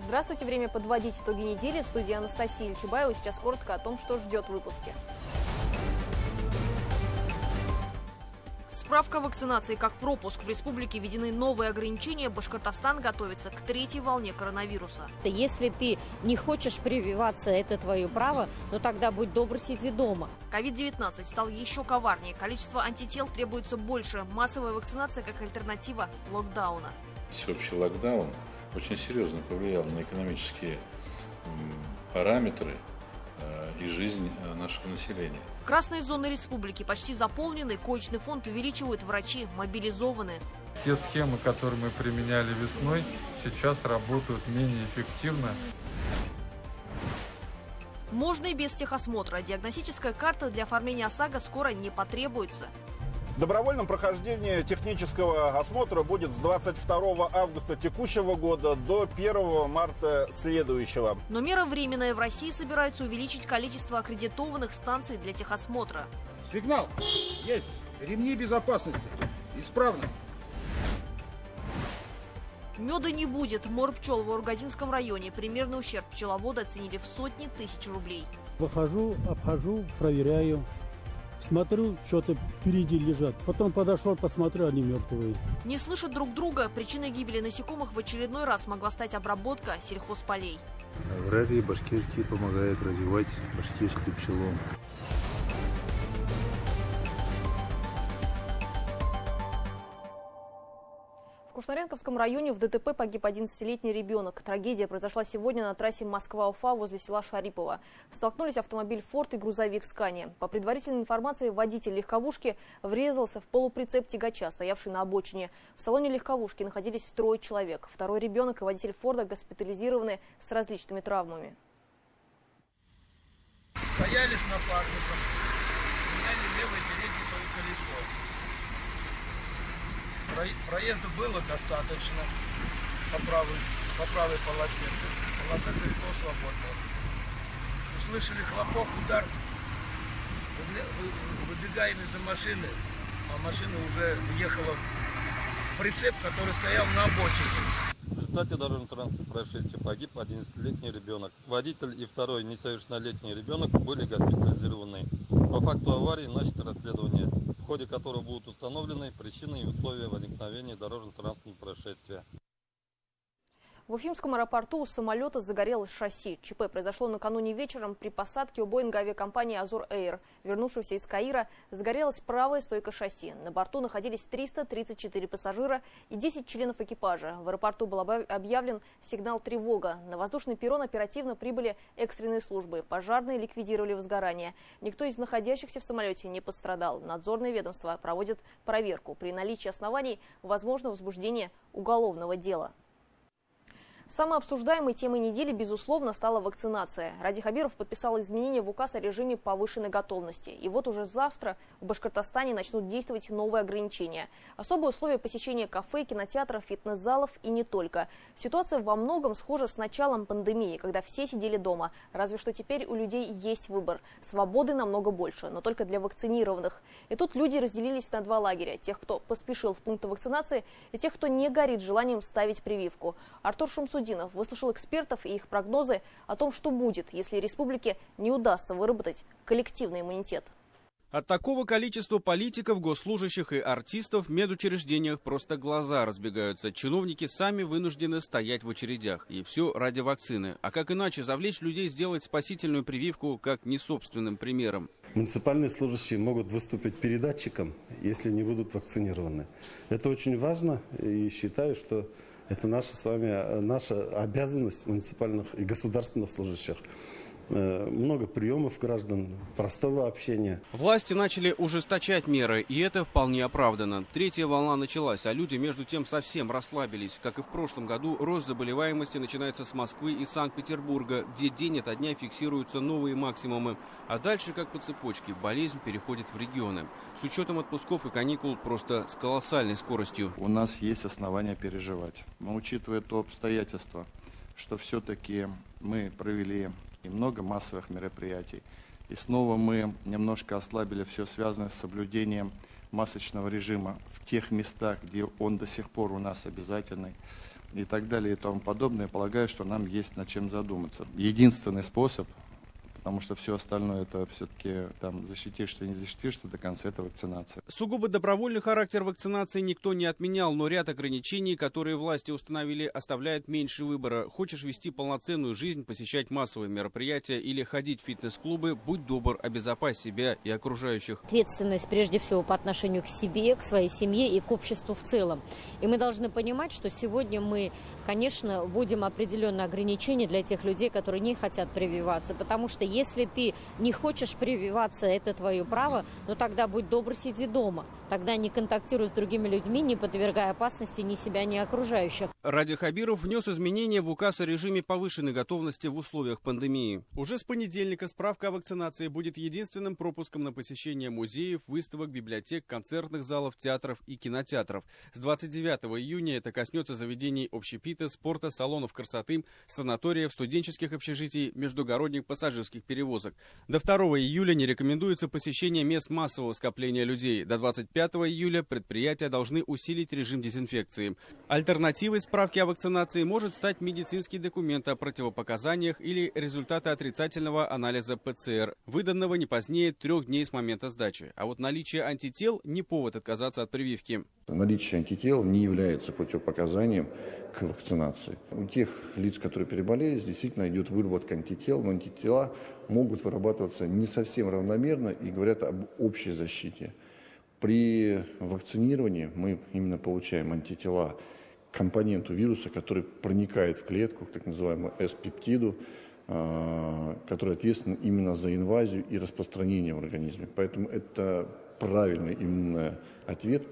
Здравствуйте, время подводить итоги недели. В студии Анастасия Ильчубаева. Сейчас коротко о том, что ждет в выпуске. Справка вакцинации как пропуск. В республике введены новые ограничения. Башкортостан готовится к третьей волне коронавируса. Если ты не хочешь прививаться, это твое право, но тогда будь добр, сиди дома. COVID-19 стал еще коварнее. Количество антител требуется больше. Массовая вакцинация как альтернатива локдауна. Всеобщий локдаун очень серьезно повлиял на экономические параметры и жизнь нашего населения. Красные зоны республики почти заполнены, коечный фонд увеличивают, врачи мобилизованы. Те схемы, которые мы применяли весной, сейчас работают менее эффективно. Можно и без техосмотра. Диагностическая карта для оформления ОСАГО скоро не потребуется. В добровольном прохождении технического осмотра будет с 22 августа текущего года до 1 марта следующего. Но мера временная. В России собираются увеличить количество аккредитованных станций для техосмотра. Сигнал. Есть. Ремни безопасности. Исправно. Меда не будет. Мор пчел в Ургазинском районе. Примерный ущерб пчеловода оценили в сотни тысяч рублей. Выхожу, обхожу, проверяю. Смотрю, что-то впереди лежат. Потом подошел, посмотрю, они мертвые. Не слышат друг друга. Причиной гибели насекомых в очередной раз могла стать обработка сельхозполей. Аграрии башкирские помогают развивать башкирскую пчелу. В Кушнаренковском районе в ДТП погиб 11-летний ребенок. Трагедия произошла сегодня на трассе Москва-Уфа возле села Шарипово. Столкнулись автомобиль «Форд» и грузовик «Скания». По предварительной информации, водитель легковушки врезался в полуприцеп тягача, стоявший на обочине. В салоне легковушки находились 3 человек. Второй ребенок и водитель «Форда» госпитализированы с различными травмами. Стояли с напарником, меняли левое переднее колесо. Проезда было достаточно по правой полосе. Полоса целиком свободная. Услышали хлопок, удар. Выбегаем из-за машины, а машина уже въехала в прицеп, который стоял на обочине. В результате дорожно-транспортного происшествия погиб 11-летний ребенок. Водитель и второй несовершеннолетний ребенок были госпитализированы. По факту аварии начато расследование, в ходе которого будут установлены причины и условия возникновения дорожно-транспортного происшествия. В Уфимском аэропорту у самолета загорелось шасси. ЧП произошло накануне вечером при посадке у Боинга авиакомпании «Азор Эйр». Вернувшегося из Каира, загорелась правая стойка шасси. На борту находились 334 пассажира и 10 членов экипажа. В аэропорту был объявлен сигнал «Тревога». На воздушный перрон оперативно прибыли экстренные службы. Пожарные ликвидировали возгорание. Никто из находящихся в самолете не пострадал. Надзорные ведомства проводят проверку. При наличии оснований возможно возбуждение уголовного дела. Самой обсуждаемой темой недели, безусловно, стала вакцинация. Ради Хабиров подписал изменения в указ о режиме повышенной готовности. И вот уже завтра в Башкортостане начнут действовать новые ограничения. Особые условия посещения кафе, кинотеатров, фитнес-залов и не только. Ситуация во многом схожа с началом пандемии, когда все сидели дома. Разве что теперь у людей есть выбор. Свободы намного больше, но только для вакцинированных. И тут люди разделились на 2 лагеря. Тех, кто поспешил в пункты вакцинации, и тех, кто не горит желанием ставить прививку. Артур Шумсудинов выслушал экспертов и их прогнозы о том, что будет, если республике не удастся выработать коллективный иммунитет. От такого количества политиков, госслужащих и артистов в медучреждениях просто глаза разбегаются. Чиновники сами вынуждены стоять в очередях. И все ради вакцины. А как иначе завлечь людей сделать спасительную прививку, как не собственным примером? Муниципальные служащие могут выступить передатчиком, если не будут вакцинированы. Это очень важно, и считаю, что это наша обязанность муниципальных и государственных служащих. Много приемов граждан, простого общения. Власти начали ужесточать меры, и это вполне оправдано. 3-я волна началась, а люди между тем совсем расслабились. Как и в прошлом году, рост заболеваемости начинается с Москвы и Санкт-Петербурга, где день ото дня фиксируются новые максимумы. А дальше, как по цепочке, болезнь переходит в регионы. С учетом отпусков и каникул просто с колоссальной скоростью. У нас есть основания переживать. Но учитывая то обстоятельство, что все-таки мы провели и много массовых мероприятий. И снова мы немножко ослабили все связанное с соблюдением масочного режима в тех местах, где он до сих пор у нас обязательный. и так далее и тому подобное, я полагаю, что нам есть над чем задуматься. Единственный способ, потому что все остальное это все-таки там защитишься, не защитишься до конца, это вакцинация. Сугубо добровольный характер вакцинации никто не отменял, но ряд ограничений, которые власти установили, оставляет меньше выбора. Хочешь вести полноценную жизнь, посещать массовые мероприятия или ходить в фитнес-клубы, будь добр, обезопась себя и окружающих. Ответственность прежде всего по отношению к себе, к своей семье и к обществу в целом. И мы должны понимать, что сегодня мы, конечно, вводим определенные ограничения для тех людей, которые не хотят прививаться, потому что если ты не хочешь прививаться, это твое право, но тогда будь добр, сиди дома. Тогда не контактируй с другими людьми, не подвергая опасности ни себя, ни окружающих. Ради Хабиров внес изменения в указ о режиме повышенной готовности в условиях пандемии. Уже с понедельника справка о вакцинации будет единственным пропуском на посещение музеев, выставок, библиотек, концертных залов, театров и кинотеатров. С 29 июня это коснется заведений общепита, спорта, салонов красоты, санаториев, студенческих общежитий, междугородних пассажирских перевозок. До 2 июля не рекомендуется посещение мест массового скопления людей. До 25 июля предприятия должны усилить режим дезинфекции. Альтернативой справки о вакцинации может стать медицинский документ о противопоказаниях или результаты отрицательного анализа ПЦР, выданного не позднее 3 дней с момента сдачи. А вот наличие антител не повод отказаться от прививки. Наличие антител не является противопоказанием к вакцинации. У тех лиц, которые переболели, действительно идет выработка антител, но антитела могут вырабатываться не совсем равномерно и говорят об общей защите. При вакцинировании мы именно получаем антитела к компоненту вируса, который проникает в клетку, к так называемому S-пептиду, который ответственен именно за инвазию и распространение в организме. Поэтому это правильный иммунный ответ,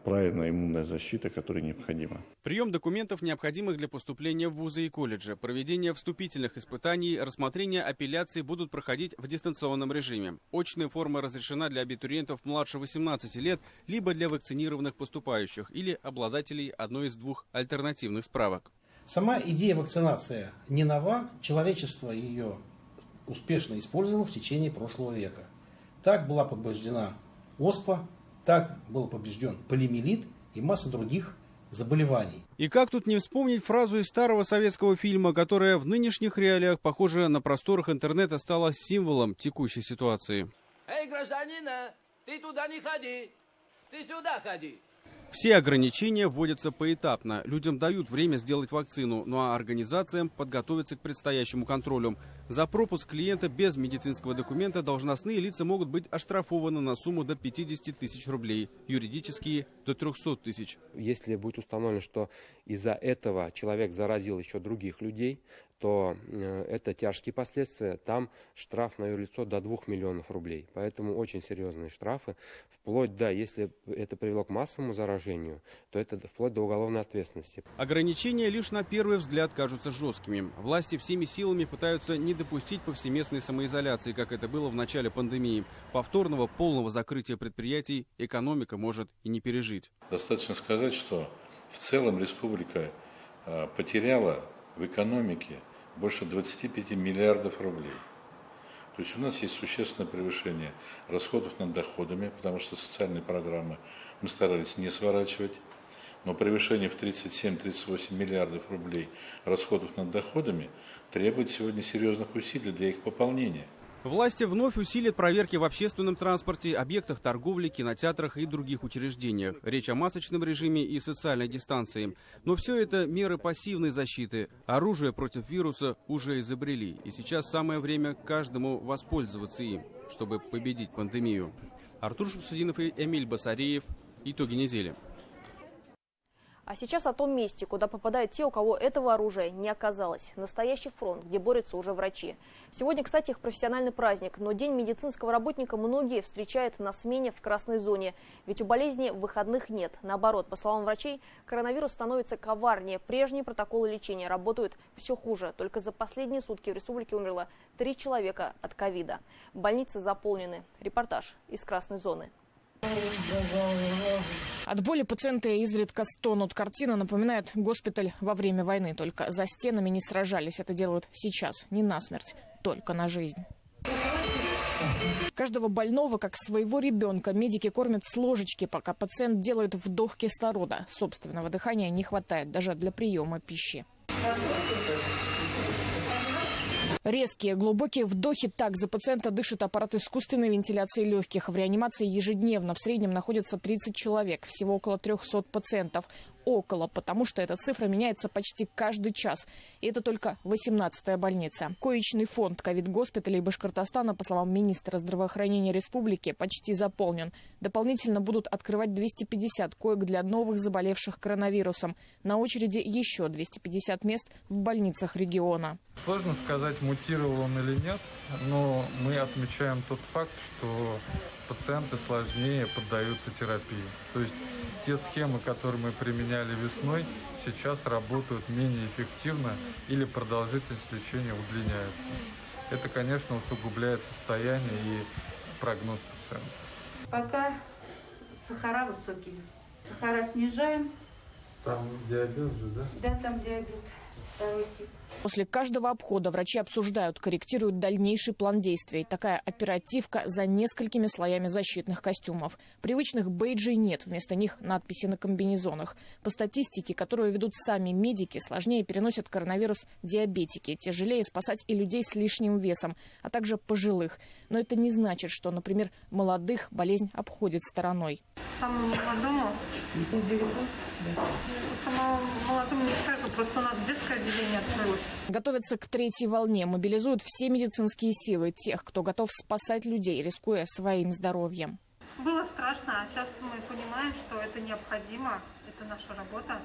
правильная иммунная защита, которая необходима. Прием документов, необходимых для поступления в вузы и колледжи, проведение вступительных испытаний, рассмотрение апелляций будут проходить в дистанционном режиме. Очная форма разрешена для абитуриентов младше 18 лет, либо для вакцинированных поступающих или обладателей одной из двух альтернативных справок. Сама идея вакцинации не нова, человечество ее успешно использовало в течение прошлого века. Так была побеждена оспа, так был побежден полиомиелит и масса других заболеваний. И как тут не вспомнить фразу из старого советского фильма, которая в нынешних реалиях, похоже, на просторах интернета стала символом текущей ситуации. Эй, гражданина, ты туда не ходи, ты сюда ходи. Все ограничения вводятся поэтапно. Людям дают время сделать вакцину, ну а организациям подготовиться к предстоящему контролю. За пропуск клиента без медицинского документа должностные лица могут быть оштрафованы на сумму до 50 тысяч рублей, юридические – до 300 тысяч. Если будет установлено, что из-за этого человек заразил еще других людей, то это тяжкие последствия. Там штраф на юрлицо до 2 миллионов рублей. Поэтому очень серьезные штрафы. Вплоть до, если это привело к массовому заражению, то это вплоть до уголовной ответственности. Ограничения лишь на первый взгляд кажутся жесткими. Власти всеми силами пытаются не допустить повсеместной самоизоляции, как это было в начале пандемии. Повторного полного закрытия предприятий экономика может и не пережить. Достаточно сказать, что в целом республика потеряла в экономике больше 25 миллиардов рублей. То есть у нас есть существенное превышение расходов над доходами, потому что социальные программы мы старались не сворачивать. Но превышение в 37-38 миллиардов рублей расходов над доходами требует сегодня серьезных усилий для их пополнения. Власти вновь усилят проверки в общественном транспорте, объектах торговли, кинотеатрах и других учреждениях. Речь о масочном режиме и социальной дистанции. Но все это меры пассивной защиты. Оружие против вируса уже изобрели. И сейчас самое время каждому воспользоваться им, чтобы победить пандемию. Артур Шамсудинов и Эмиль Басареев. Итоги недели. А сейчас о том месте, куда попадают те, у кого этого оружия не оказалось. Настоящий фронт, где борются уже врачи. Сегодня, кстати, их профессиональный праздник, но День медицинского работника многие встречают на смене в красной зоне. Ведь у болезни выходных нет. Наоборот, по словам врачей, коронавирус становится коварнее. Прежние протоколы лечения работают все хуже. Только за последние сутки в республике умерло 3 человека от ковида. Больницы заполнены. Репортаж из красной зоны. От боли пациенты изредка стонут. Картина напоминает госпиталь во время войны. Только за стенами не сражались. Это делают сейчас не насмерть, только на жизнь. Каждого больного, как своего ребенка, медики кормят с ложечки, пока пациент делает вдох кислорода. Собственного дыхания не хватает даже для приема пищи. Резкие, глубокие вдохи. Так за пациента дышит аппарат искусственной вентиляции легких. В реанимации ежедневно в среднем находится 30 человек. Всего около 300 пациентов. Около, потому что эта цифра меняется почти каждый час. И это только 18-я больница. Коечный фонд ковид-госпиталей Башкортостана, по словам министра здравоохранения республики, почти заполнен. Дополнительно будут открывать 250 коек для новых заболевших коронавирусом. На очереди еще 250 мест в больницах региона. Сложно сказать, мутировал он или нет, но мы отмечаем тот факт, что пациенты сложнее поддаются терапии. То есть те схемы, которые мы применяли весной, сейчас работают менее эффективно или продолжительность лечения удлиняется. Это, конечно, усугубляет состояние и прогноз пациента. Пока сахара высокие. Сахара снижаем. Там диабет же, да? Да, там диабет. После каждого обхода врачи обсуждают, корректируют дальнейший план действий. Такая оперативка за несколькими слоями защитных костюмов. Привычных бейджей нет, вместо них надписи на комбинезонах. По статистике, которую ведут сами медики, сложнее переносят коронавирус диабетики. Тяжелее спасать и людей с лишним весом, а также пожилых. Но это не значит, что, например, молодых болезнь обходит стороной. Самому молодому не 19, самому молодому не скажу, просто у нас детское отделение открылось. Готовятся к третьей волне, мобилизуют все медицинские силы, тех, кто готов спасать людей, рискуя своим здоровьем. Было страшно, а сейчас мы понимаем, что это необходимо, это наша работа.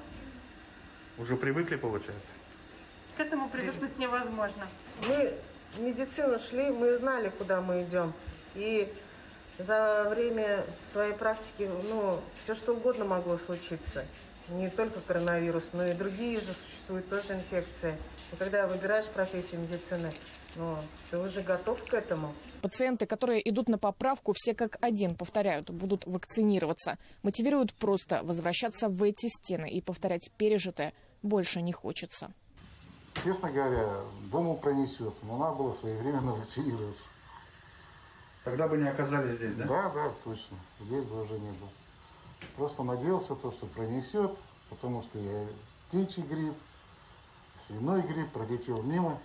Уже привыкли, получается? К этому привыкнуть невозможно. Мы в медицину шли, мы знали, куда мы идем. И за время своей практики, все что угодно могло случиться. Не только коронавирус, но и другие же существуют тоже инфекции. И когда выбираешь профессию медицины, ты уже готов к этому. Пациенты, которые идут на поправку, все как один повторяют, будут вакцинироваться. Мотивируют просто возвращаться в эти стены и повторять пережитое больше не хочется. Честно говоря, думал, пронесет, но надо было своевременно вакцинироваться. Тогда бы не оказались здесь, да? Да, точно. Здесь бы уже не было. Просто надеялся то, что пронесет, потому что я птичий грипп, свиной грипп пролетел мимо.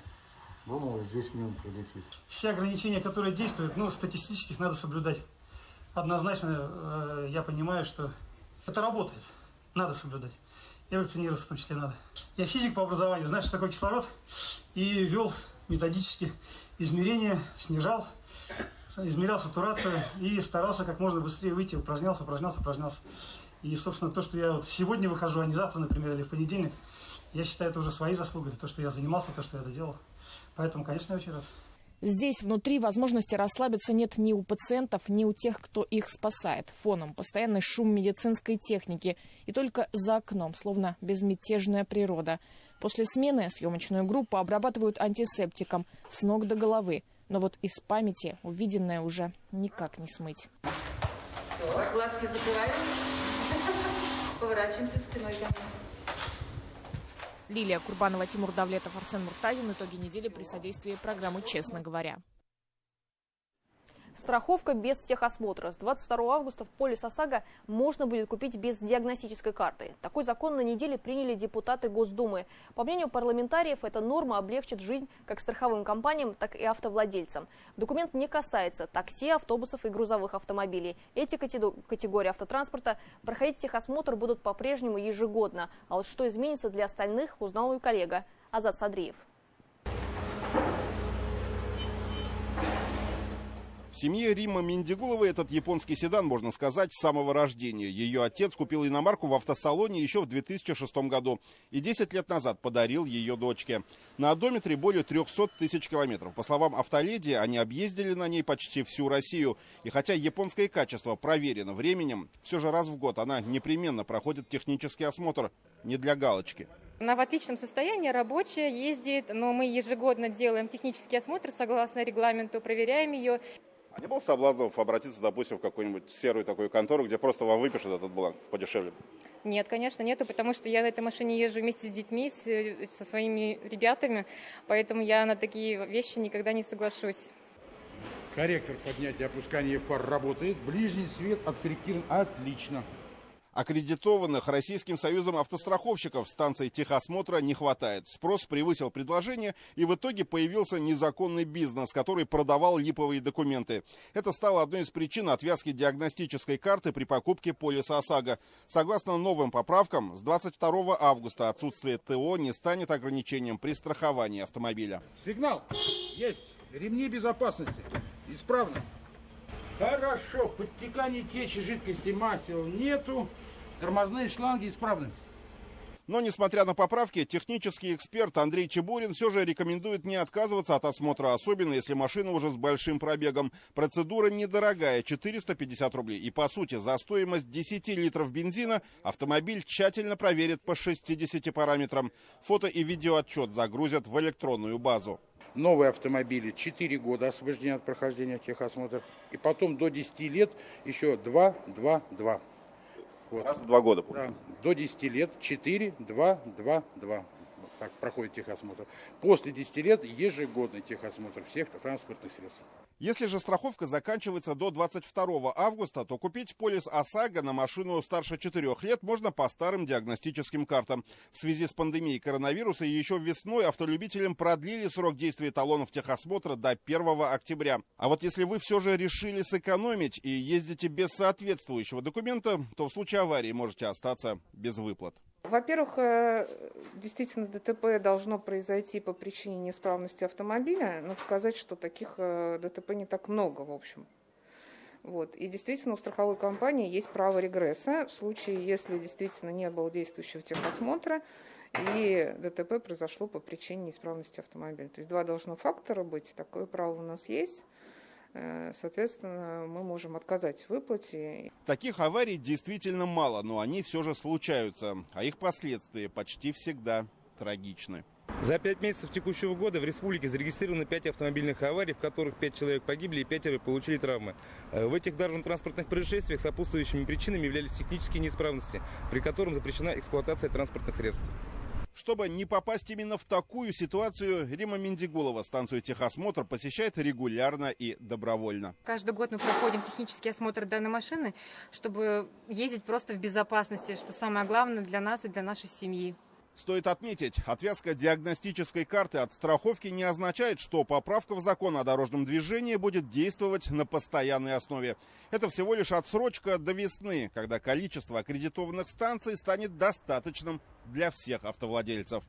Думал, здесь мимо пролетит. Все ограничения, которые действуют, статистически их надо соблюдать. Однозначно я понимаю, что это работает. Надо соблюдать. И вакцинироваться в том числе надо. Я физик по образованию, знаю, что такое кислород. И вел методически измерения, измерял сатурацию и старался как можно быстрее выйти, упражнялся. И, собственно, то, что я сегодня выхожу, а не завтра, например, или в понедельник, я считаю, это уже свои заслуги, то, что я занимался, то, что я это делал. Поэтому, конечно, я очень рад. Здесь внутри возможности расслабиться нет ни у пациентов, ни у тех, кто их спасает. Фоном постоянный шум медицинской техники. И только за окном, словно безмятежная природа. После смены съемочную группу обрабатывают антисептиком с ног до головы. Но вот из памяти увиденное уже никак не смыть. Все, глазки закрываем. Поворачиваемся спиной ко мне. Лилия Курбанова, Тимур Давлетов, Арсен Муртазин. Итоги недели при содействии программы «Честно говоря». Страховка без техосмотра. С 22 августа в полис ОСАГО можно будет купить без диагностической карты. Такой закон на неделе приняли депутаты Госдумы. По мнению парламентариев, эта норма облегчит жизнь как страховым компаниям, так и автовладельцам. Документ не касается такси, автобусов и грузовых автомобилей. Эти категории автотранспорта проходить техосмотр будут по-прежнему ежегодно. А вот что изменится для остальных, узнал мой коллега Азат Садриев. В семье Риммы Миндигуловой этот японский седан, можно сказать, с самого рождения. Ее отец купил иномарку в автосалоне еще в 2006 году и 10 лет назад подарил ее дочке. На одометре более 300 тысяч километров. По словам автоледи, они объездили на ней почти всю Россию. И хотя японское качество проверено временем, все же раз в год она непременно проходит технический осмотр, не для галочки. Она в отличном состоянии, рабочая, ездит, но мы ежегодно делаем технический осмотр согласно регламенту, проверяем ее. А не было соблазнов обратиться, допустим, в какую-нибудь серую такую контору, где просто вам выпишут этот бланк подешевле? Нет, конечно, нету, потому что я на этой машине езжу вместе с детьми, со своими ребятами, поэтому я на такие вещи никогда не соглашусь. Корректор поднятия и опускания фар работает. Ближний свет откорректирован отлично. Аккредитованных Российским союзом автостраховщиков станций техосмотра не хватает. Спрос превысил предложение, и в итоге появился незаконный бизнес, который продавал липовые документы. Это стало одной из причин отвязки диагностической карты при покупке полиса ОСАГО. Согласно новым поправкам, с 22 августа отсутствие ТО не станет ограничением при страховании автомобиля. Сигнал есть. Ремни безопасности. Исправно. Хорошо. Подтекания течи жидкости масел нету. Тормозные шланги исправны. Но, несмотря на поправки, технический эксперт Андрей Чебурин все же рекомендует не отказываться от осмотра, особенно если машина уже с большим пробегом. Процедура недорогая, 450 рублей. И, по сути, за стоимость 10 литров бензина автомобиль тщательно проверят по 60 параметрам. Фото и видеоотчет загрузят в электронную базу. Новые автомобили 4 года освобождения от прохождения техосмотра. И потом до 10 лет еще 2. Вот. Раз в 2 года. Да, до 10 лет 4, 2. Так проходит техосмотр. После 10 лет ежегодный техосмотр всех транспортных средств. Если же страховка заканчивается до 22 августа, то купить полис ОСАГО на машину старше 4 лет можно по старым диагностическим картам. В связи с пандемией коронавируса еще весной автолюбителям продлили срок действия талонов техосмотра до 1 октября. А вот если вы все же решили сэкономить и ездите без соответствующего документа, то в случае аварии можете остаться без выплат. Во-первых, действительно ДТП должно произойти по причине неисправности автомобиля. Надо сказать, что таких ДТП не так много, в общем. Вот. И действительно у страховой компании есть право регресса в случае, если действительно не было действующего техосмотра и ДТП произошло по причине неисправности автомобиля. То есть 2 должно фактора быть, такое право у нас есть. Соответственно, мы можем отказать в выплате. Таких аварий действительно мало, но они все же случаются, а их последствия почти всегда трагичны. За 5 месяцев текущего года в республике зарегистрировано 5 автомобильных аварий, в которых 5 человек погибли и 5 получили травмы. В этих дорожно-транспортных происшествиях сопутствующими причинами являлись технические неисправности, при которых запрещена эксплуатация транспортных средств. Чтобы не попасть именно в такую ситуацию, Римма Мендигулова станцию техосмотр посещает регулярно и добровольно. Каждый год мы проходим технический осмотр данной машины, чтобы ездить просто в безопасности, что самое главное для нас и для нашей семьи. Стоит отметить, отвязка диагностической карты от страховки не означает, что поправка в закон о дорожном движении будет действовать на постоянной основе. Это всего лишь отсрочка до весны, когда количество аккредитованных станций станет достаточным для всех автовладельцев.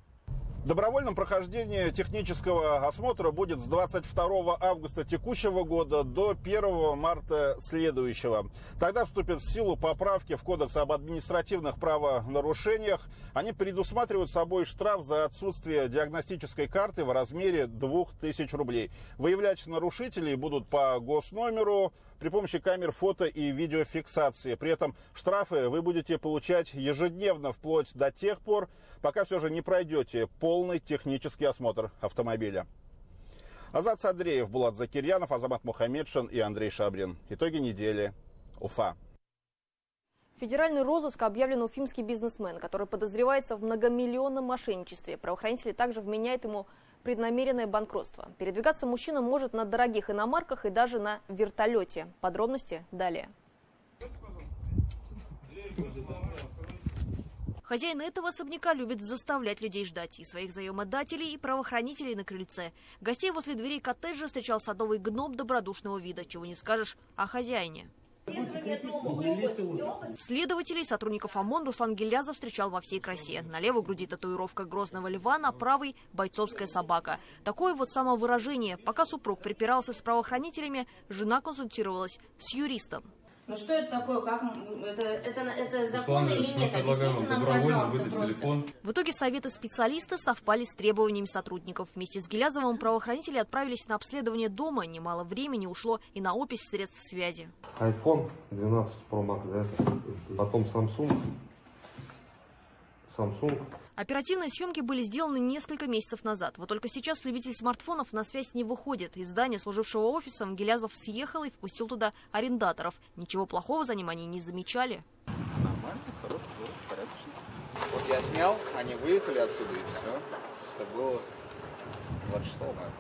Добровольным прохождение технического осмотра будет с 22 августа текущего года до 1 марта следующего. Тогда вступят в силу поправки в Кодекс об административных правонарушениях. Они предусматривают собой штраф за отсутствие диагностической карты в размере 2000 рублей. Выявлять нарушителей будут по госномеру при помощи камер фото и видеофиксации. При этом штрафы вы будете получать ежедневно вплоть до тех пор, пока все же не пройдете полный технический осмотр автомобиля. Азат Садреев, Булат Закирьянов, Азамат Мухаммедшин и Андрей Шабрин. Итоги недели. Уфа. Федеральный розыск объявлен уфимский бизнесмен, который подозревается в многомиллионном мошенничестве. Правоохранители также вменяют ему преднамеренное банкротство. Передвигаться мужчина может на дорогих иномарках и даже на вертолете. Подробности далее. Хозяин этого особняка любит заставлять людей ждать и своих заемодателей, и правоохранителей на крыльце. Гостей возле дверей коттеджа встречал садовый гном добродушного вида, чего не скажешь о хозяине. Следователей, сотрудников ОМОН Руслан Гилязов встречал во всей красе. На левой груди татуировка грозного льва, на правой – бойцовская собака. Такое вот самовыражение. Пока супруг припирался с правоохранителями, жена консультировалась с юристом. Ну что это такое? Как это законно или нет? Объясните нам, пожалуйста, просто. В итоге советы специалиста совпали с требованиями сотрудников. Вместе с Гилязовым правоохранители отправились на обследование дома. Немало времени ушло и на опись средств связи. iPhone 12 Pro Max, да? Потом Samsung. Оперативные съемки были сделаны несколько месяцев назад. Вот только сейчас любитель смартфонов на связь не выходит. Из здания, служившего офисом, Гилязов съехал и впустил туда арендаторов. Ничего плохого за ним они не замечали. Нормально, хороший, порядочный. Вот я снял, они выехали отсюда и все. Это было 26 мая.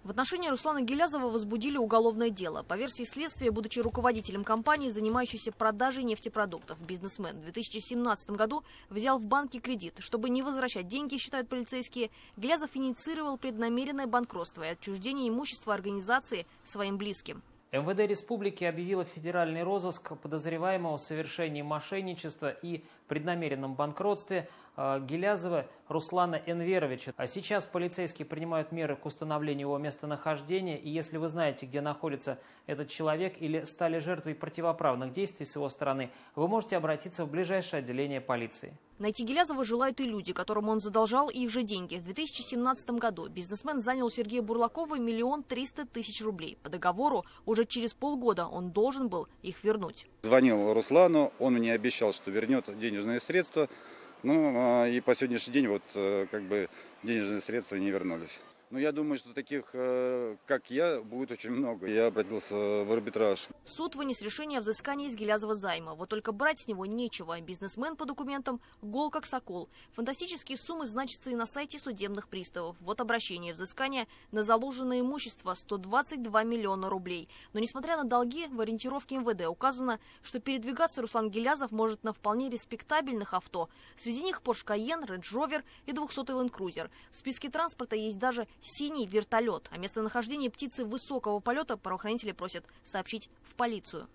В отношении Руслана Гилязова возбудили уголовное дело. По версии следствия, будучи руководителем компании, занимающейся продажей нефтепродуктов, бизнесмен в 2017 году взял в банке кредит. Чтобы не возвращать деньги, считают полицейские, Гилязов инициировал преднамеренное банкротство и отчуждение имущества организации своим близким. МВД республики объявило федеральный розыск подозреваемого в совершении мошенничества и преднамеренном банкротстве Гилязова Руслана Энверовича. А сейчас полицейские принимают меры к установлению его местонахождения. И если вы знаете, где находится этот человек или стали жертвой противоправных действий с его стороны, вы можете обратиться в ближайшее отделение полиции. Найти Гилязова желают и люди, которым он задолжал их же деньги. В 2017 году бизнесмен занял у Сергея Бурлакова 1 300 000 рублей. По договору уже через полгода он должен был их вернуть. Звонил Руслану, он мне обещал, что вернет денежные средства. Ну и по сегодняшний день денежные средства не вернулись. Но я думаю, что таких, как я, будет очень много. Я обратился в арбитраж. Суд вынес решение о взыскании из Гилязова займа. Вот только брать с него нечего. Бизнесмен по документам гол как сокол. Фантастические суммы значатся и на сайте судебных приставов. Вот обращение взыскания на заложенное имущество – 122 миллиона рублей. Но несмотря на долги, в ориентировке МВД указано, что передвигаться Руслан Гилязов может на вполне респектабельных авто. Среди них Porsche Cayenne, Range Rover и 200-й Land Cruiser. В списке транспорта есть даже синий вертолет. О местонахождении птицы высокого полета правоохранители просят сообщить в полицию.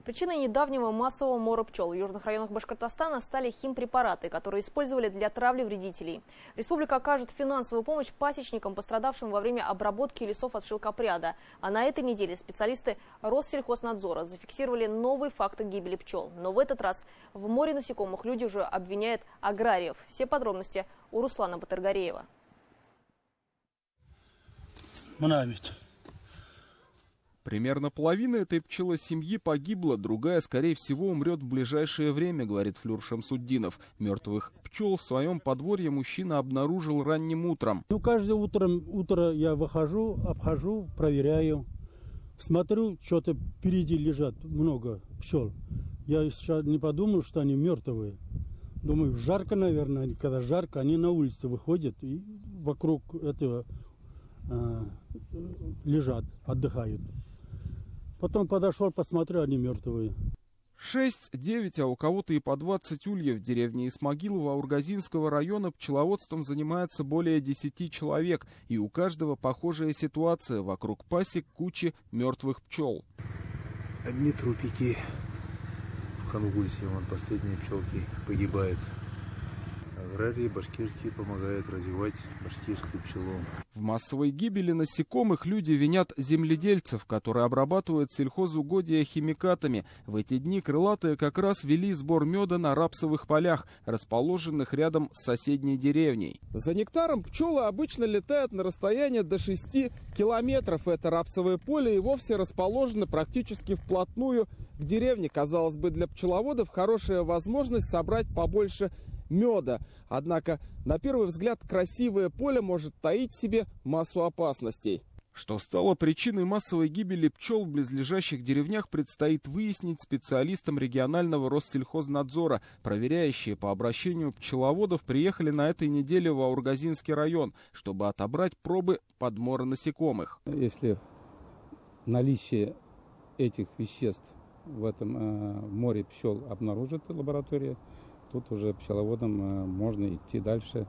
Причиной недавнего массового мора пчел в южных районах Башкортостана стали химпрепараты, которые использовали для травли вредителей. Республика окажет финансовую помощь пасечникам, пострадавшим во время обработки лесов от шелкопряда. А на этой неделе специалисты Россельхознадзора зафиксировали новые факты гибели пчел. Но в этот раз в море насекомых люди уже обвиняют аграриев. Все подробности у Руслана Батыргареева. Примерно половина этой пчелосемьи погибла, другая, скорее всего, умрет в ближайшее время, говорит Флюр Шамсуддинов. Мертвых пчел в своем подворье мужчина обнаружил ранним утром. Каждое утро я выхожу, обхожу, проверяю. Смотрю, что-то впереди лежат много пчел. Я сейчас не подумал, что они мертвые. Думаю, жарко, наверное. Когда жарко, они на улице выходят и вокруг этого лежат, отдыхают. Потом подошел, посмотрел, они мертвые. 6-9, а у кого-то и по 20 ульев в деревне Исмагилово Аургазинского района пчеловодством занимается более 10 человек. И у каждого похожая ситуация. Вокруг пасек кучи мертвых пчел. Одни трупики. В Калугульсе вон последние пчелки погибают. Аграрии башкирские помогают развивать башкирскую пчелу. В массовой гибели насекомых люди винят земледельцев, которые обрабатывают сельхозугодия химикатами. В эти дни крылатые как раз вели сбор меда на рапсовых полях, расположенных рядом с соседней деревней. За нектаром пчелы обычно летают на расстояние до 6 километров. Это рапсовое поле и вовсе расположено практически вплотную к деревне. Казалось бы, для пчеловодов хорошая возможность собрать побольше меда. Однако, на первый взгляд, красивое поле может таить в себе массу опасностей. Что стало причиной массовой гибели пчел в близлежащих деревнях, предстоит выяснить специалистам регионального Россельхознадзора. Проверяющие по обращению пчеловодов приехали на этой неделе в Аургазинский район, чтобы отобрать пробы подмора насекомых. Если наличие этих веществ в этом море пчел обнаружит лаборатория, тут уже пчеловодам можно идти дальше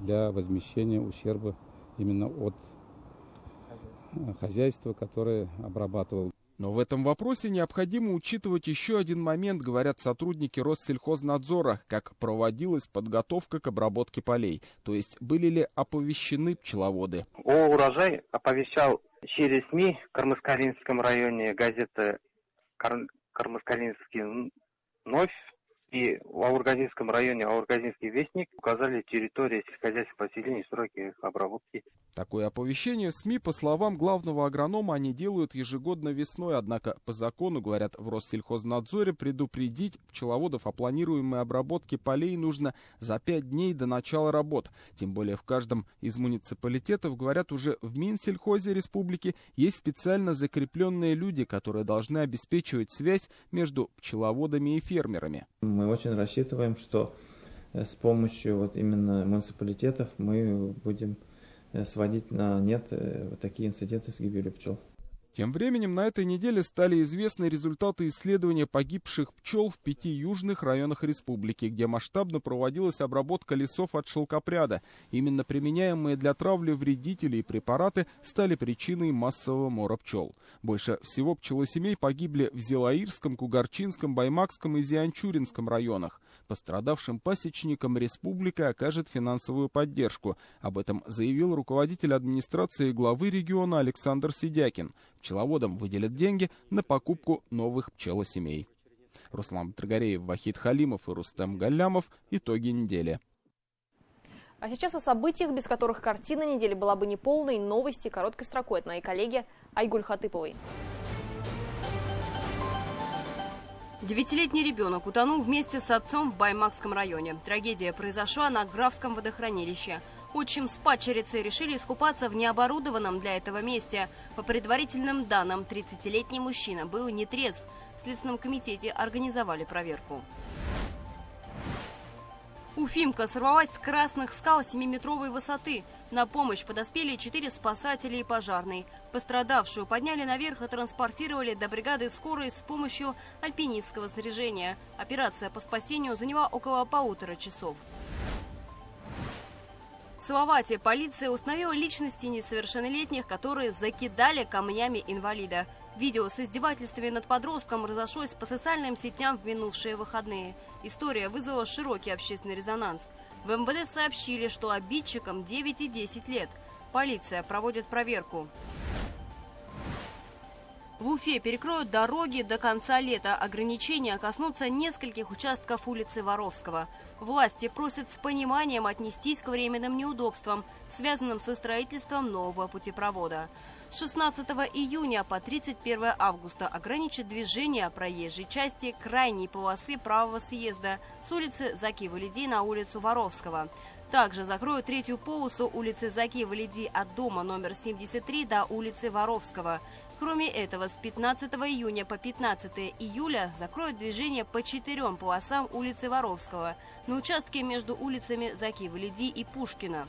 для возмещения ущерба именно от хозяйства, которое обрабатывал. Но в этом вопросе необходимо учитывать еще один момент, говорят сотрудники Россельхознадзора, как проводилась подготовка к обработке полей. То есть были ли оповещены пчеловоды. О урожае оповещал через СМИ в Кармаскалинском районе газета «Кармаскалинский вновь». И в Аургазинском районе Аургазинский вестник указали территории сельскохозяйственных поселений, сроки их обработки. Такое оповещение в СМИ, по словам главного агронома, они делают ежегодно весной. Однако по закону, говорят в Россельхознадзоре, предупредить пчеловодов о планируемой обработке полей нужно за 5 дней до начала работ. Тем более в каждом из муниципалитетов, говорят, уже в Минсельхозе республики есть специально закрепленные люди, которые должны обеспечивать связь между пчеловодами и фермерами. Мы очень рассчитываем, что с помощью именно муниципалитетов мы будем сводить на нет вот такие инциденты с гибелью пчел. Тем временем на этой неделе стали известны результаты исследования погибших пчел в 5 южных районах республики, где масштабно проводилась обработка лесов от шелкопряда. Именно применяемые для травли вредители и препараты стали причиной массового мора пчел. Больше всего пчелосемей погибли в Зелаирском, Кугарчинском, Баймакском и Зианчуринском районах. Пострадавшим пасечникам республика окажет финансовую поддержку. Об этом заявил руководитель администрации главы региона Александр Сидякин. Пчеловодам выделят деньги на покупку новых пчелосемей. Руслан Батыргареев, Вахид Халимов и Рустем Галлямов. Итоги недели. А сейчас о событиях, без которых картина недели была бы неполной. Новости короткой строкой от моей коллеги Айгуль Хатыповой. 9-летний ребенок утонул вместе с отцом в Баймакском районе. Трагедия произошла на Графском водохранилище. Отчим с падчерицей решили искупаться в необорудованном для этого месте. По предварительным данным, 30-летний мужчина был нетрезв. В Следственном комитете организовали проверку. Уфимка сорвалась с красных скал 7-метровой высоты. На помощь подоспели 4 спасателя и пожарный. Пострадавшую подняли наверх и транспортировали до бригады скорой с помощью альпинистского снаряжения. Операция по спасению заняла около 1,5 часов. В Салавате полиция установила личности несовершеннолетних, которые закидали камнями инвалида. Видео с издевательствами над подростком разошлось по социальным сетям в минувшие выходные. История вызвала широкий общественный резонанс. В МВД сообщили, что обидчикам 9 и 10 лет. Полиция проводит проверку. В Уфе перекроют дороги до конца лета. Ограничения коснутся нескольких участков улицы Воровского. Власти просят с пониманием отнестись к временным неудобствам, связанным со строительством нового путепровода. С 16 июня по 31 августа ограничат движение проезжей части крайней полосы правого съезда с улицы Заки-Валиди на улицу Воровского. Также закроют третью полосу улицы Заки-Валиди от дома номер 73 до улицы Воровского. Кроме этого, с 15 июня по 15 июля закроют движение по 4 полосам улицы Воровского на участке между улицами Заки-Валиди и Пушкина.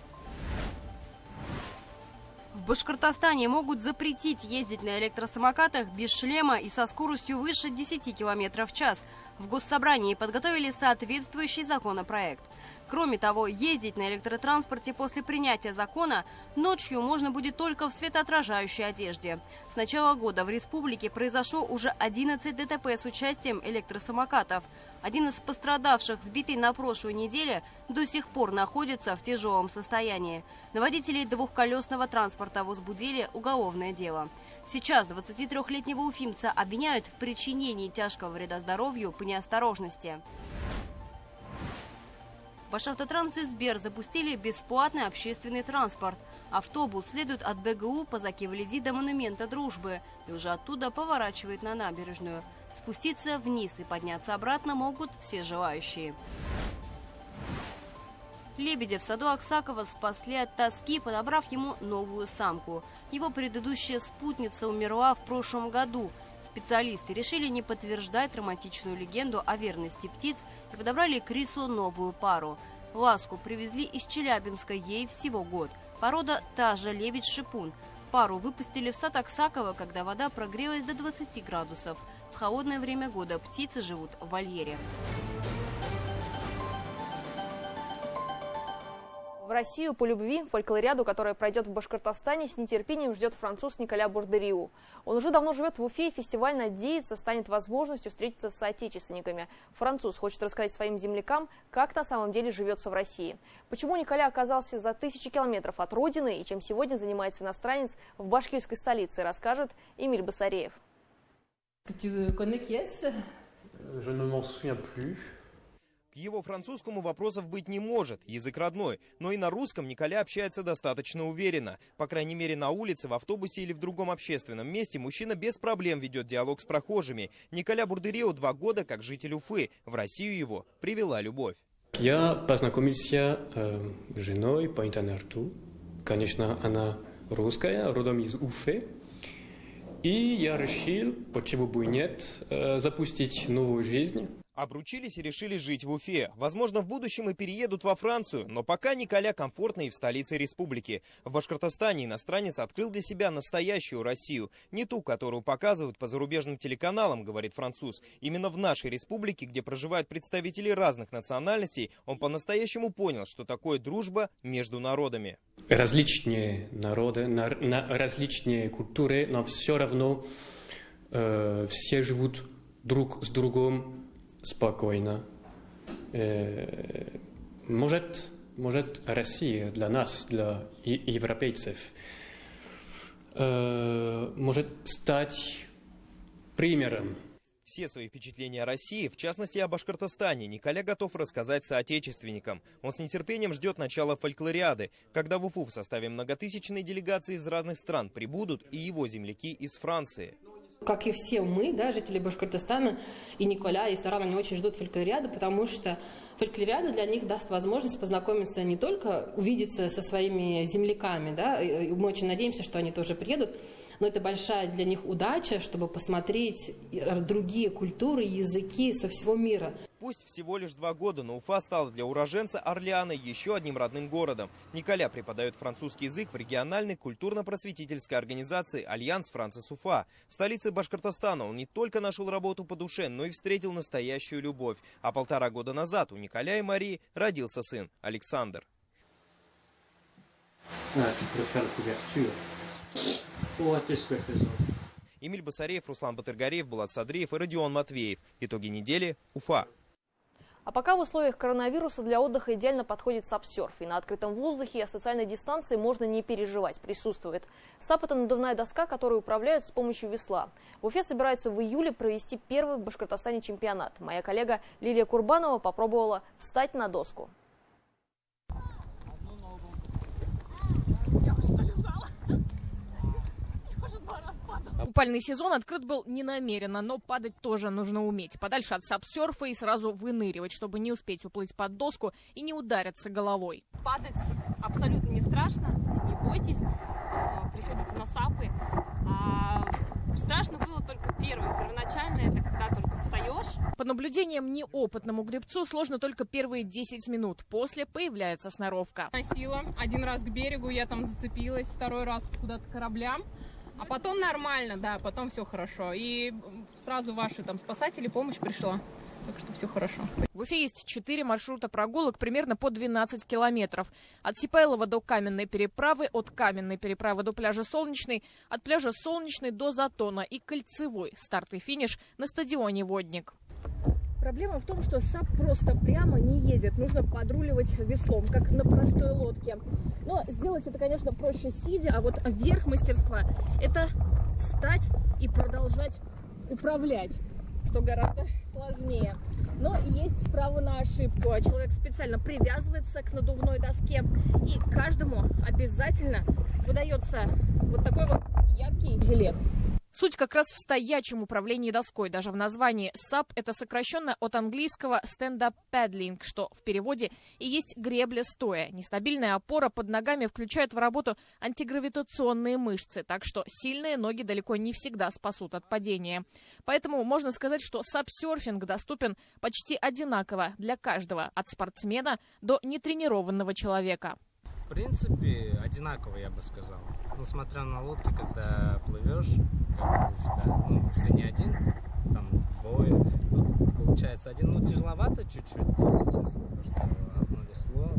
В Башкортостане могут запретить ездить на электросамокатах без шлема и со скоростью выше 10 км в час. В Госсобрании подготовили соответствующий законопроект. Кроме того, ездить на электротранспорте после принятия закона ночью можно будет только в светоотражающей одежде. С начала года в республике произошло уже 11 ДТП с участием электросамокатов. Один из пострадавших, сбитый на прошлой неделе, до сих пор находится в тяжелом состоянии. На водителей двухколесного транспорта возбудили уголовное дело. Сейчас 23-летнего уфимца обвиняют в причинении тяжкого вреда здоровью по неосторожности. Башавтотранс и Сбер запустили бесплатный общественный транспорт. Автобус следует от БГУ по Заки-Валиди до монумента Дружбы и уже оттуда поворачивает на набережную. Спуститься вниз и подняться обратно могут все желающие. Лебедя в саду Аксакова спасли от тоски, подобрав ему новую самку. Его предыдущая спутница умерла в прошлом году. Специалисты решили не подтверждать романтичную легенду о верности птиц и подобрали к рису новую пару. Ласку привезли из Челябинска, ей всего год. Порода та же лебедь-шипун. Пару выпустили в сад Аксакова, когда вода прогрелась до 20 градусов. В холодное время года птицы живут в вольере. В Россию по любви, фольклориаду, которая пройдет в Башкортостане, с нетерпением ждет француз Николя Бурдериу. Он уже давно живет в Уфе, и фестиваль, надеется, станет возможностью встретиться с соотечественниками. Француз хочет рассказать своим землякам, как на самом деле живется в России. Почему Николя оказался за 1000 километров от родины и чем сегодня занимается иностранец в башкирской столице, расскажет Эмиль Басареев. К его французскому вопросов быть не может, язык родной, но и на русском Николя общается достаточно уверенно. По крайней мере, на улице, в автобусе или в другом общественном месте мужчина без проблем ведет диалог с прохожими. Николя Бурдериу 2 года как житель Уфы. В Россию его привела любовь. Я познакомился с женой по интернету. Конечно, она русская, родом из Уфы. И я решил, почему бы нет, запустить новую жизнь. Обручились и решили жить в Уфе. Возможно, в будущем и переедут во Францию, но пока Николя комфортно и в столице республики. В Башкортостане иностранец открыл для себя настоящую Россию. Не ту, которую показывают по зарубежным телеканалам, говорит француз. Именно в нашей республике, где проживают представители разных национальностей, он по-настоящему понял, что такое дружба между народами. Различные народы, различные культуры, но все равно все живут друг с другом спокойно. Может, Россия для нас, для европейцев, может стать примером. Все свои впечатления о России, в частности о Башкортостане, Николя готов рассказать соотечественникам. Он с нетерпением ждет начала фольклориады, когда в Уфу в составе многотысячной делегации из разных стран прибудут и его земляки из Франции. Как и все мы, да, жители Башкортостана, и Николя, и Саран, они очень ждут фольклориаду, потому что фольклориада для них даст возможность познакомиться не только, увидеться со своими земляками, да, и мы очень надеемся, что они тоже приедут, но это большая для них удача, чтобы посмотреть другие культуры, языки со всего мира. Пусть всего лишь 2 года, но Уфа стала для уроженца Орлеана еще одним родным городом. Николя преподает французский язык в региональной культурно-просветительской организации «Альянс Францис Уфа». В столице Башкортостана он не только нашел работу по душе, но и встретил настоящую любовь. А 1,5 года назад у Николя и Марии родился сын Александр. Эмиль Басареев, Руслан Батыргареев, Булат Садриев и Родион Матвеев. Итоги недели. Уфа. А пока в условиях коронавируса для отдыха идеально подходит сап-серф. И на открытом воздухе и о социальной дистанции можно не переживать, присутствует. Сап – это надувная доска, которую управляют с помощью весла. В Уфе собираются в июле провести первый в Башкортостане чемпионат. Моя коллега Лилия Курбанова попробовала встать на доску. Купальный сезон открыт был не намеренно, но падать тоже нужно уметь. Подальше от сап-серфа и сразу выныривать, чтобы не успеть уплыть под доску и не удариться головой. Падать абсолютно не страшно, не бойтесь, приходите на сапы. Страшно было только первоначально, это когда только встаешь. Под наблюдением неопытному гребцу сложно только первые 10 минут. После появляется сноровка. Носила 1 раз к берегу, я там зацепилась, 2-й раз куда-то к кораблям. А потом нормально, да, потом все хорошо. И сразу ваши там спасатели, помощь пришла. Так что все хорошо. В Уфе есть 4 маршрута прогулок примерно по 12 километров. От Сипайлова до Каменной переправы, от Каменной переправы до пляжа Солнечный, от пляжа Солнечный до Затона и Кольцевой. Старт и финиш на стадионе Водник. Проблема в том, что САП просто прямо не едет. Нужно подруливать веслом, как на простой лодке. Но сделать это, конечно, проще сидя, а вот верх мастерства – это встать и продолжать управлять, что гораздо сложнее. Но есть право на ошибку. Человек специально привязывается к надувной доске, и каждому обязательно выдается вот такой вот яркий жилет. Суть как раз в стоячем управлении доской. Даже в названии SUP это сокращенно от английского stand-up paddling, что в переводе и есть гребля стоя. Нестабильная опора под ногами включает в работу антигравитационные мышцы, так что сильные ноги далеко не всегда спасут от падения. Поэтому можно сказать, что SUP-серфинг доступен почти одинаково для каждого, от спортсмена до нетренированного человека. В принципе, одинаково, я бы сказал. Ну, смотря на лодке, когда плывешь, как бы у тебя, ты не один, там двое, тут получается один, тяжеловато чуть-чуть, если честно, потому что одно весло,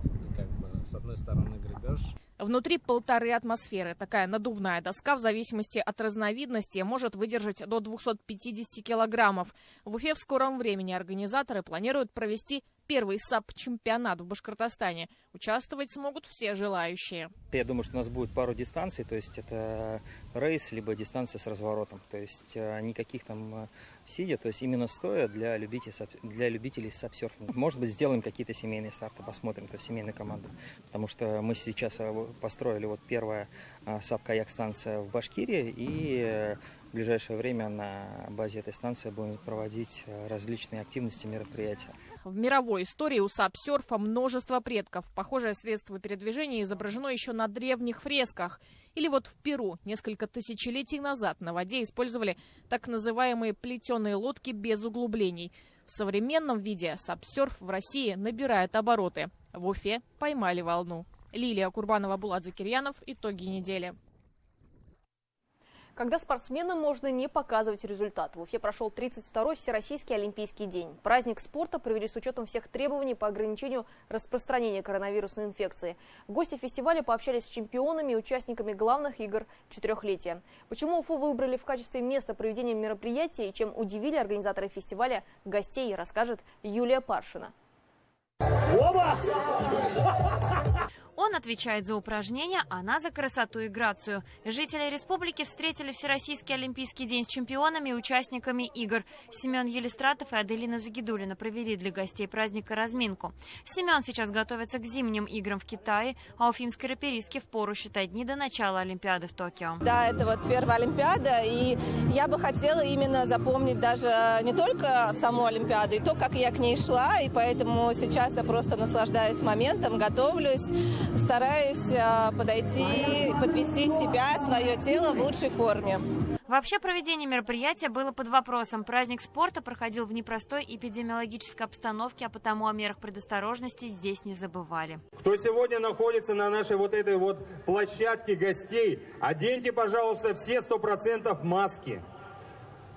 и как бы с одной стороны гребешь. Внутри 1,5 атмосферы. Такая надувная доска в зависимости от разновидности может выдержать до 250 килограммов. В Уфе в скором времени организаторы планируют провести первый САП-чемпионат в Башкортостане. Участвовать смогут все желающие. Я думаю, что у нас будет пару дистанций, то есть это рейс, либо дистанция с разворотом. То есть никаких там сидя, то есть именно стоя для любителей сап-серфинга. Может быть, сделаем какие-то семейные старты, посмотрим, то есть семейные команды. Потому что мы сейчас построили вот первая САП-каяк-станция в Башкирии, и в ближайшее время на базе этой станции будем проводить различные активности, мероприятия. В мировой истории у сап-серфа множество предков. Похожее средство передвижения изображено еще на древних фресках. Или вот в Перу несколько тысячелетий назад на воде использовали так называемые плетеные лодки без углублений. В современном виде сапсерф в России набирает обороты. В Уфе поймали волну. Лилия Курбанова, Булат Закирьянов. Итоги недели. Когда спортсменам можно не показывать результат. В Уфе прошел 32-й Всероссийский Олимпийский день. Праздник спорта провели с учетом всех требований по ограничению распространения коронавирусной инфекции. Гости фестиваля пообщались с чемпионами и участниками главных игр четырехлетия. Почему Уфу выбрали в качестве места проведения мероприятия и чем удивили организаторы фестиваля гостей, расскажет Юлия Паршина. Он отвечает за упражнения, она за красоту и грацию. Жители республики встретили Всероссийский Олимпийский день с чемпионами и участниками игр. Семен Елистратов и Аделина Загидулина провели для гостей праздника разминку. Семен сейчас готовится к зимним играм в Китае, а уфимской раперистке впору считать дни до начала Олимпиады в Токио. Да, это вот первая Олимпиада, и я бы хотела именно запомнить даже не только саму Олимпиаду, и то, как я к ней шла, и поэтому сейчас я просто наслаждаюсь моментом, готовлюсь, стараюсь подойти, подвести себя, свое тело в лучшей форме. Вообще проведение мероприятия было под вопросом. Праздник спорта проходил в непростой эпидемиологической обстановке, а потому о мерах предосторожности здесь не забывали. Кто сегодня находится на нашей вот этой вот площадке гостей, оденьте, пожалуйста, все 100% маски.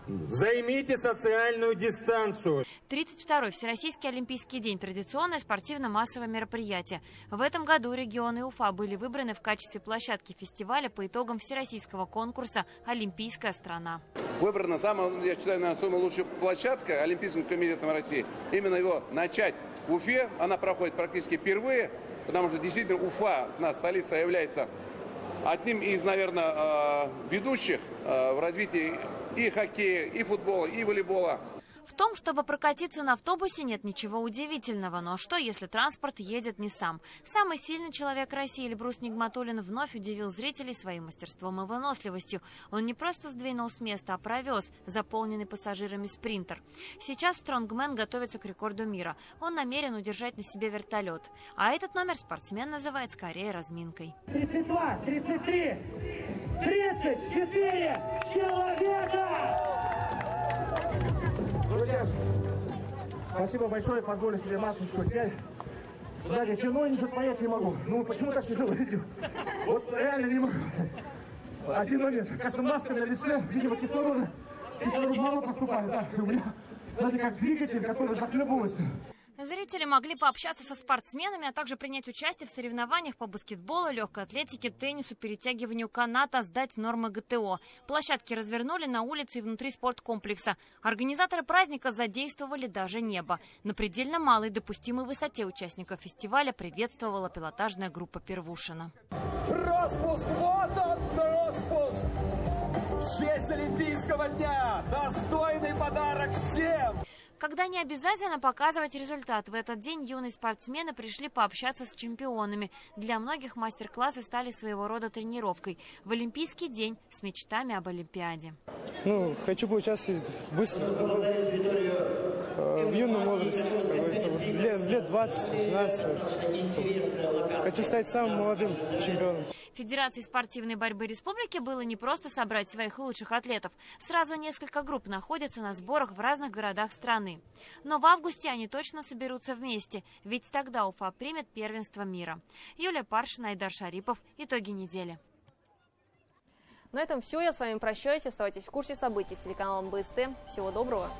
Займите социальную дистанцию. 32-й Всероссийский Олимпийский день – традиционное спортивно-массовое мероприятие. В этом году регионы Уфа были выбраны в качестве площадки фестиваля по итогам всероссийского конкурса «Олимпийская страна». Выбрана самая, я считаю, наверное, самая лучшая площадка Олимпийским комитетом России. Именно его начать в Уфе. Она проходит практически впервые, потому что действительно Уфа, наша столица, является одним из, наверное, ведущих в развитии и хоккея, и футбола, и волейбола. В том, чтобы прокатиться на автобусе, нет ничего удивительного. Но что, если транспорт едет не сам? Самый сильный человек России Эльбрус Нигматуллин вновь удивил зрителей своим мастерством и выносливостью. Он не просто сдвинул с места, а провез заполненный пассажирами спринтер. Сейчас стронгмен готовится к рекорду мира. Он намерен удержать на себе вертолет. А этот номер спортсмен называет скорее разминкой. 32, 33, 34 человека! Друзья, спасибо большое, позволю себе масочку снять. Сзади темно, ничего понять не могу. Ну, почему так тяжело идет? Вот реально не могу. Один момент. Кажется, маска на лице, видимо, кислород мало поступает. Да, у меня, знаете, как двигатель, который захлебывается. Зрители могли пообщаться со спортсменами, а также принять участие в соревнованиях по баскетболу, легкой атлетике, теннису, перетягиванию каната, сдать нормы ГТО. Площадки развернули на улице и внутри спорткомплекса. Организаторы праздника задействовали даже небо. На предельно малой допустимой высоте участников фестиваля приветствовала пилотажная группа Первушина. Распуск! Вот он, распуск! В честь Олимпийского дня! Достойный подарок всем! Когда не обязательно показывать результат, в этот день юные спортсмены пришли пообщаться с чемпионами. Для многих мастер-классы стали своего рода тренировкой. В Олимпийский день с мечтами об Олимпиаде. Хочу поучаствовать быстро, в юном возрасте, лет 20-18. Хочу стать самым молодым чемпионом. Федерации спортивной борьбы республики было не просто собрать своих лучших атлетов. Сразу несколько групп находятся на сборах в разных городах страны. Но в августе они точно соберутся вместе, ведь тогда Уфа примет первенство мира. Юлия Паршина, Айдар Шарипов. Итоги недели. На этом все. Я с вами прощаюсь. Оставайтесь в курсе событий с телеканалом БСТ. Всего доброго.